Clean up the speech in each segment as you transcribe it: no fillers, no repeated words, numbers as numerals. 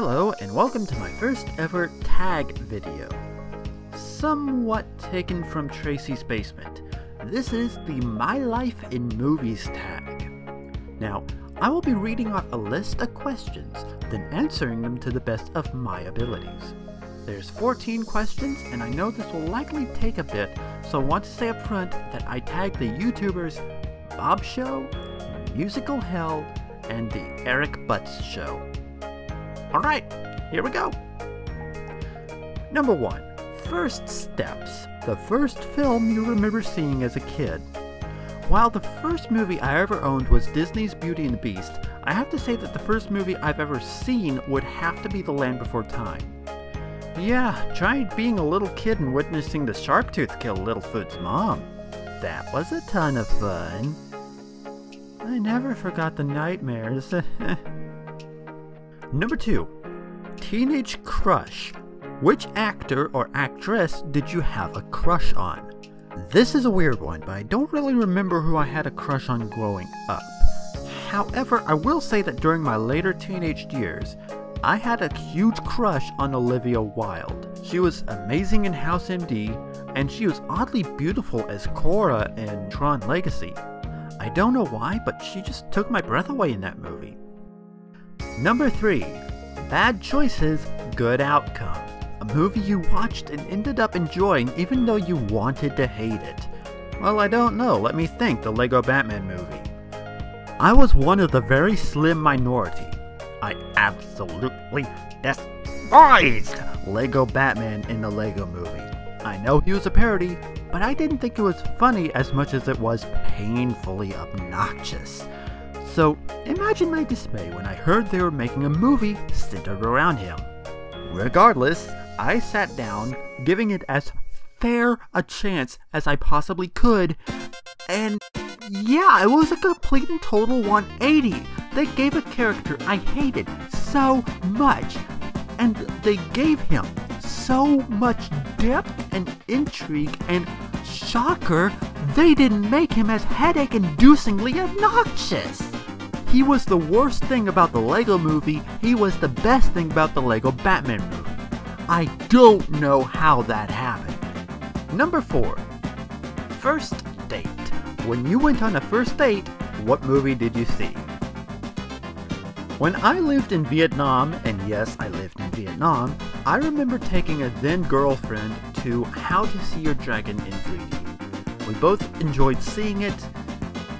Hello and welcome to my first ever tag video. Somewhat taken from Tracy's basement. This is the My Life in Movies tag. Now, I will be reading off a list of questions, then answering them to the best of my abilities. There's 14 questions and I know this will likely take a bit, so I want to say up front that I tagged the YouTubers Bob Show, Musical Hell, and the Eric Butts Show. Alright, here we go! Number 1. First Steps. The first film you remember seeing as a kid. While the first movie I ever owned was Disney's Beauty and the Beast, I have to say that the first movie I've ever seen would have to be The Land Before Time. Yeah, try being a little kid and witnessing the Sharptooth kill Littlefoot's mom. That was a ton of fun. I never forgot the nightmares. Number 2. Teenage crush. Which actor or actress did you have a crush on? This is a weird one, but I don't really remember who I had a crush on growing up. However, I will say that during my later teenage years, I had a huge crush on Olivia Wilde. She was amazing in House MD, and she was oddly beautiful as Cora in Tron Legacy. I don't know why, but she just took my breath away in that movie. Number 3. Bad Choices, Good Outcome. A movie you watched and ended up enjoying even though you wanted to hate it. Well, I don't know, let me think. The Lego Batman movie. I was one of the very slim minority. I absolutely despised Lego Batman in the Lego movie. I know he was a parody, but I didn't think it was funny as much as it was painfully obnoxious. So, imagine my dismay when I heard they were making a movie centered around him. Regardless, I sat down, giving it as fair a chance as I possibly could, and yeah, it was a complete and total 180. They gave a character I hated so much, and they gave him so much depth and intrigue, and shocker, they didn't make him as headache-inducingly obnoxious. He was the worst thing about the Lego movie, he was the best thing about the Lego Batman movie. I don't know how that happened. Number 4. First date. When you went on a first date, what movie did you see? When I lived in Vietnam, and yes, I lived in Vietnam, I remember taking a then girlfriend to How to See Your Dragon in 3D. We both enjoyed seeing it.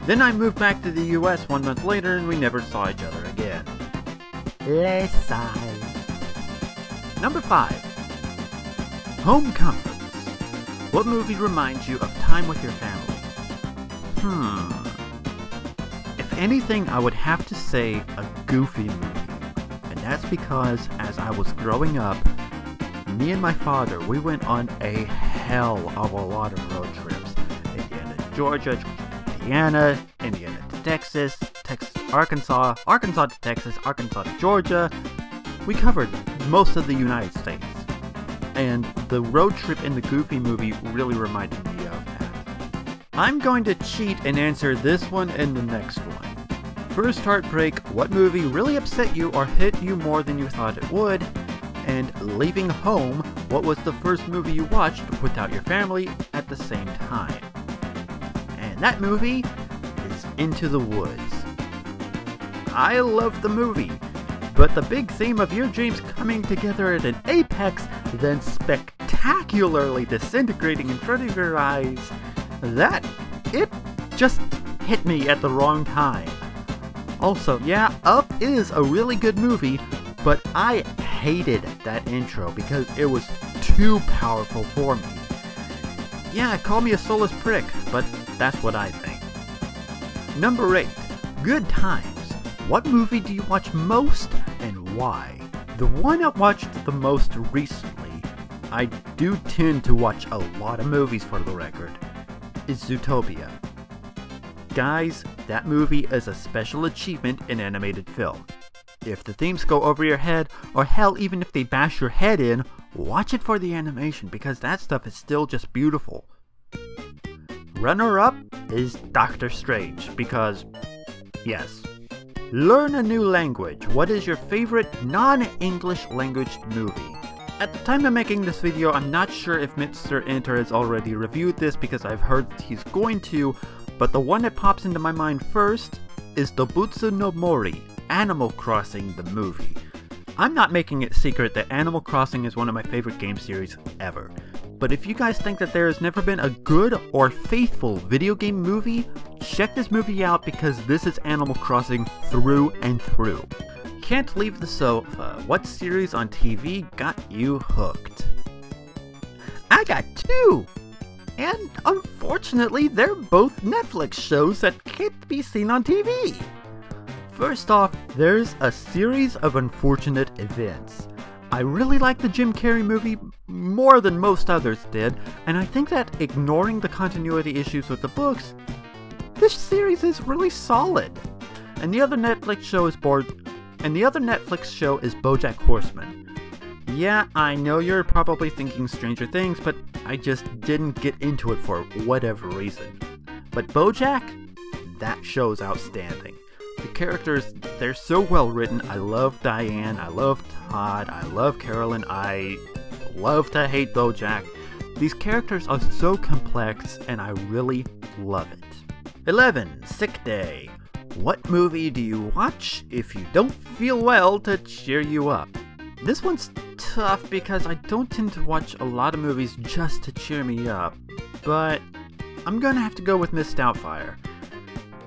Then I moved back to the US 1 month later and we never saw each other again. Let's sigh. Number 5. Home comforts. What movie reminds you of time with your family? If anything, I would have to say a Goofy movie. And that's because as I was growing up, me and my father, we went on a hell of a lot of road trips. Indiana to Georgia, Indiana to Texas, Arkansas to Texas, Arkansas to Georgia. We covered most of the United States. And the road trip in the Goofy movie really reminded me of that. I'm going to cheat and answer this one and the next one. First Heartbreak, what movie really upset you or hit you more than you thought it would? And Leaving Home, what was the first movie you watched without your family at the same time? And that movie is Into the Woods. I love the movie, but the big theme of your dreams coming together at an apex, then spectacularly disintegrating in front of your eyes, it just hit me at the wrong time. Also, yeah, Up is a really good movie, but I hated that intro because it was too powerful for me. Yeah, call me a soulless prick, but that's what I think. Number 8. Good Times. What movie do you watch most and why? The one I watched the most recently, I do tend to watch a lot of movies for the record, is Zootopia. Guys, that movie is a special achievement in animated film. If the themes go over your head, or hell, even if they bash your head in, watch it for the animation because that stuff is still just beautiful. Runner-up is Doctor Strange because, yes, Learn a new language. What is your favorite non-English language movie? At the time of making this video, I'm not sure if Mr. Enter has already reviewed this because I've heard he's going to, but the one that pops into my mind first is Dobutsu no Mori, Animal Crossing the movie. I'm not making it secret that Animal Crossing is one of my favorite game series ever. But if you guys think that there has never been a good or faithful video game movie, check this movie out because this is Animal Crossing through and through. Can't leave the sofa. What series on TV got you hooked? I got two! And unfortunately, they're both Netflix shows that can't be seen on TV. First off, there's A Series of Unfortunate Events. I really like the Jim Carrey movie more than most others did, and I think that ignoring the continuity issues with the books, this series is really solid. And the other Netflix show is BoJack Horseman. Yeah, I know you're probably thinking Stranger Things, but I just didn't get into it for whatever reason. But BoJack, that show's outstanding. The characters, they're so well written. I love Diane, I love Todd, I love Carolyn, I love to hate BoJack. These characters are so complex and I really love it. 11. Sick Day. What movie do you watch if you don't feel well to cheer you up? This one's tough because I don't tend to watch a lot of movies just to cheer me up, but I'm gonna have to go with Miss Doubtfire.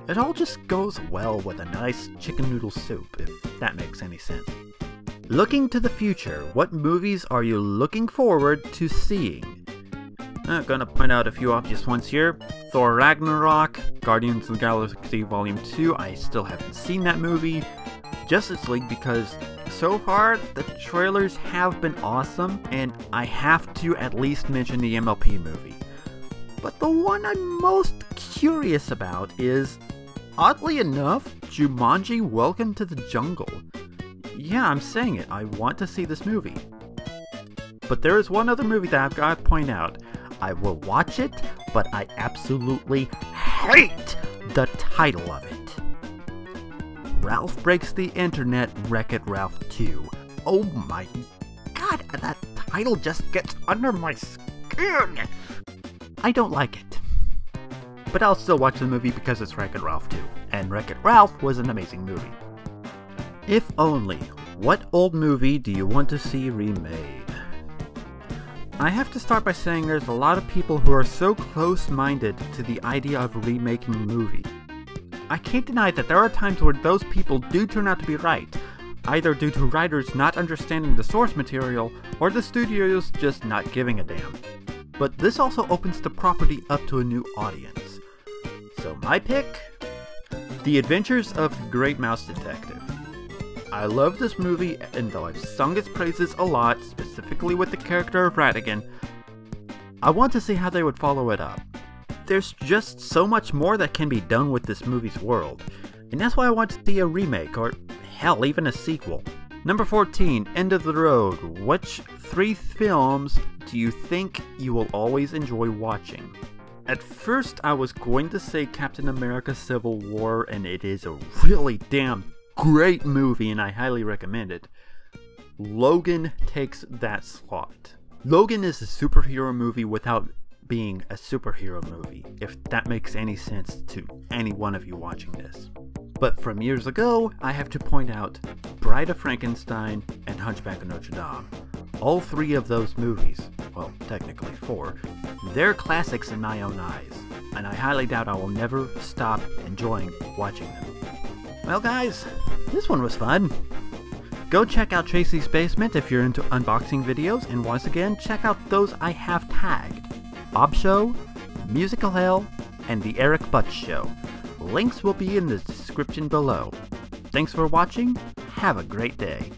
It all just goes well with a nice chicken noodle soup, if that makes any sense. Looking to the future, what movies are you looking forward to seeing? I'm gonna point out a few obvious ones here. Thor Ragnarok, Guardians of the Galaxy Volume 2, I still haven't seen that movie. Justice League because so far the trailers have been awesome, and I have to at least mention the MLP movie. But the one I'm most curious about is, oddly enough, Jumanji Welcome to the Jungle. Yeah, I'm saying it, I want to see this movie. But there is one other movie that I've got to point out. I will watch it, but I absolutely hate the title of it. Ralph Breaks the Internet, Wreck-It Ralph 2. Oh my god, that title just gets under my skin! I don't like it. But I'll still watch the movie because it's Wreck-It Ralph 2, and Wreck-It Ralph was an amazing movie. If only, what old movie do you want to see remade? I have to start by saying there's a lot of people who are so close-minded to the idea of remaking a movie. I can't deny that there are times where those people do turn out to be right, either due to writers not understanding the source material, or the studios just not giving a damn. But this also opens the property up to a new audience. So my pick? The Adventures of the Great Mouse Detective. I love this movie, and though I've sung its praises a lot, specifically with the character of Ratigan, I want to see how they would follow it up. There's just so much more that can be done with this movie's world, and that's why I want to see a remake, or hell, even a sequel. Number 14, End of the Road. Which 3 films do you think you will always enjoy watching? At first I was going to say Captain America Civil War, and it is a really damn great movie and I highly recommend it. Logan takes that slot. Logan is a superhero movie without being a superhero movie, if that makes any sense to any one of you watching this. But from years ago, I have to point out Bride of Frankenstein and Hunchback of Notre Dame. All 3 of those movies, well, technically 4, they're classics in my own eyes, and I highly doubt I will never stop enjoying watching them. Well guys, this one was fun. Go check out Tracy's Basement if you're into unboxing videos, and once again, check out those I have tagged. Bob Show, Musical Hell, and The Eric Butts Show. Links will be in the description below. Thanks for watching, have a great day.